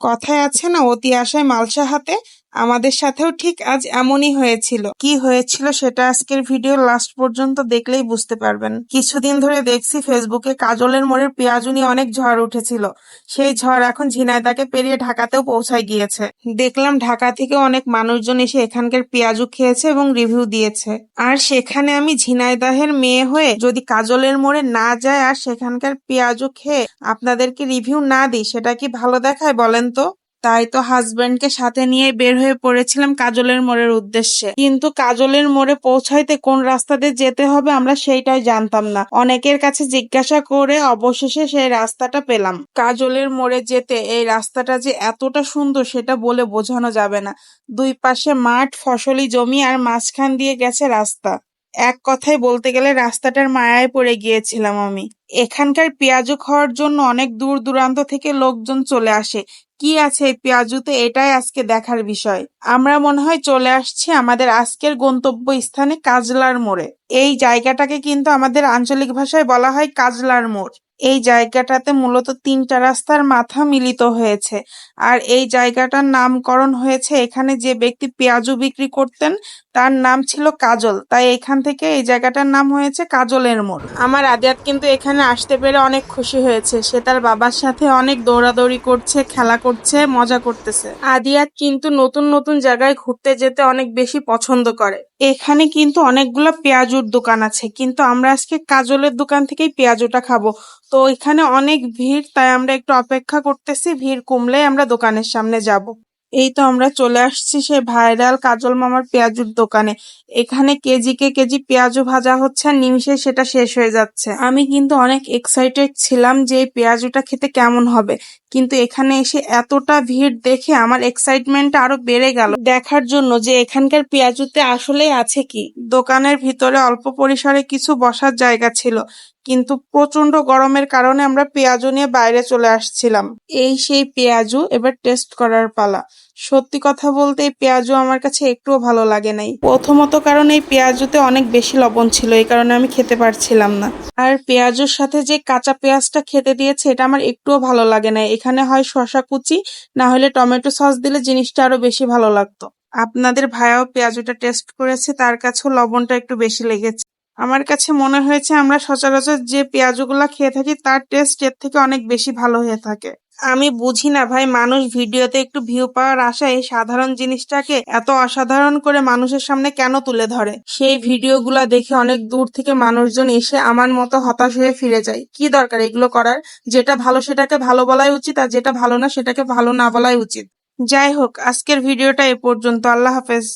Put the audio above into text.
কথায় আছে না, অতি আশায় মালসা হাতে। আমাদের সাথেও ঠিক আজ এমনই হয়েছিল। কি হয়েছিল সেটা আজকের ভিডিও লাস্ট পর্যন্ত দেখলেই বুঝতে পারবেন। কিছুদিন ধরে দেখছি ফেসবুকে কাজলের মোড়ের পেঁয়াজু নিয়ে অনেক ঝড় উঠেছিল। সেই ঝড় এখন ঝিনাইদহকে পেরিয়ে ঢাকাতেও পৌঁছায় গিয়েছে। দেখলাম ঢাকা থেকে অনেক মানুষজন এসে এখানকার পেঁয়াজু খেয়েছে এবং রিভিউ দিয়েছে। আর সেখানে আমি ঝিনাইদহের মেয়ে হয়ে যদি কাজলের মোড়ে না যায় আর সেখানকার পেঁয়াজু খেয়ে আপনাদেরকে রিভিউ না দিই, সেটা কি ভালো দেখায় বলেন তো? তাই তো হাজবেন্ডকে সাথে নিয়ে বের হয়ে পড়েছিলাম কাজলের মোড়ের উদ্দেশ্যে। কিন্তু কাজলের মোড়ে পৌঁছাইতে কোন রাস্তা দিয়ে যেতে হবে আমরা সেইটাই জানতাম না। অনেকের কাছে জিজ্ঞাসা করে অবশেষে সেই রাস্তাটা পেলাম। কাজলের মোড়ে যেতে এই রাস্তাটা যে এতটা সুন্দর সেটা বলে বোঝানো যাবে না। দুই পাশে মাঠ, ফসলি জমি আর মাঝখান দিয়ে গেছে রাস্তা। এক কথায় বলতে গেলে রাস্তাটার মায়ায় পড়ে গিয়েছিলাম আমি। এখানকার পেঁয়াজু খাওয়ার জন্য অনেক দূর দূরান্ত থেকে লোকজন চলে আসে। কি আছে এই পেঁয়াজুতে, এটাই আজকে দেখার বিষয়। আমরা মনে হয় চলে আসছি আমাদের আজকের গন্তব্য স্থানে কাজলার মোড়ে। এই জায়গাটাকে কিন্তু আমাদের আঞ্চলিক ভাষায় বলা হয় কাজলার মোড়। এই জায়গাটাতে মূলত তিনটা রাস্তার মাথা মিলিত হয়েছে। আর এই জায়গাটার নামকরণ হয়েছে এখানে যে ব্যক্তি পেঁয়াজু বিক্রি করতেন তার নাম ছিল কাজল, তাই এখান থেকে এই জায়গাটার নাম হয়েছে কাজলের মোড়। আমার আদিয়াত কিন্তু এখানে আসতে পেরে অনেক খুশি হয়েছে। সে তার বাবার সাথে অনেক দৌড়াদৌড়ি করছে, খেলা করছে, মজা করতেছে। আদিয়াত কিন্তু নতুন নতুন জায়গায় ঘুরতে যেতে অনেক বেশি পছন্দ করে। এখানে কিন্তু অনেকগুলো পেঁয়াজুর দোকান আছে, কিন্তু আমরা আজকে কাজলের দোকান থেকেই পেঁয়াজুটা খাবো। তো এখানে অনেক ভিড়, তাই আমরা একটু অপেক্ষা করতেছি। ভিড় কমলে আমরা দোকানের সামনে যাব। এই তো আমরা চলে আসছি সেই ভাইরাল কাজল মামার পেঁয়াজুর দোকানে। এখানে কেজি কেজি পেঁয়াজু ভাজা হচ্ছে আর নিমিষে সেটা শেষ হয়ে যাচ্ছে। আমি কিন্তু অনেক এক্সাইটেড ছিলাম যে এই পেঁয়াজুটা খেতে কেমন হবে, কিন্তু এখানে এসে এতটা ভিড় দেখে আমার এক্সাইটমেন্টটা আরো বেড়ে গেল দেখার জন্য যে এখানকার পেঁয়াজুতে আসলেই আছে কি। দোকানের ভিতরে অল্প পরিসরে কিছু বসার জায়গা ছিল, কিন্তু প্রচন্ড গরমের কারণে আমরা পেঁয়াজু নিয়ে বাইরে চলে আসছিলাম। এই সেই পেঁয়াজু, এবার টেস্ট করার পালা। সত্যি কথা বলতে এই পেঁয়াজু আমার কাছে একটুও ভালো লাগে নাই। প্রথমত কারণ এই পেঁয়াজুতে অনেক বেশি লবণ ছিল, এই কারণে আমি খেতে পারছিলাম না। আর পেঁয়াজুর সাথে যে কাঁচা পেঁয়াজটা খেতে দিয়েছে এটা আমার একটুও ভালো লাগে না। এখানে হয় শসা কুচি, না হলে টমেটো সস দিলে জিনিসটা আরো বেশি ভালো লাগতো। আপনাদের ভাইয়াও পেঁয়াজুটা টেস্ট করেছে, তার কাছেও লবণটা একটু বেশি লেগেছে। আমার কাছে মনে হয়েছে আমরা সচরাচর যে পেঁয়াজুগুলা খেয়ে থাকি তার টেস্ট এর থেকে অনেক বেশি ভালো হয়ে থাকে। আমি বুঝি না ভাই, মানুষ ভিডিওতে একটু ভিউ পাওয়ার আশায় এই সাধারণ জিনিসটাকে এত অসাধারণ করে মানুষের সামনে কেন তুলে ধরে। সেই ভিডিওগুলা দেখে অনেক দূর থেকে মানুষজন এসে আমার মতো হতাশ হয়ে ফিরে যায়। কি দরকার এগুলো করার? যেটা ভালো সেটাকে ভালো বলাই উচিত, আর যেটা ভালো না সেটাকে ভালো না বলাই উচিত। যাই হোক, আজকের ভিডিওটা এ পর্যন্ত। আল্লাহ হাফেজ।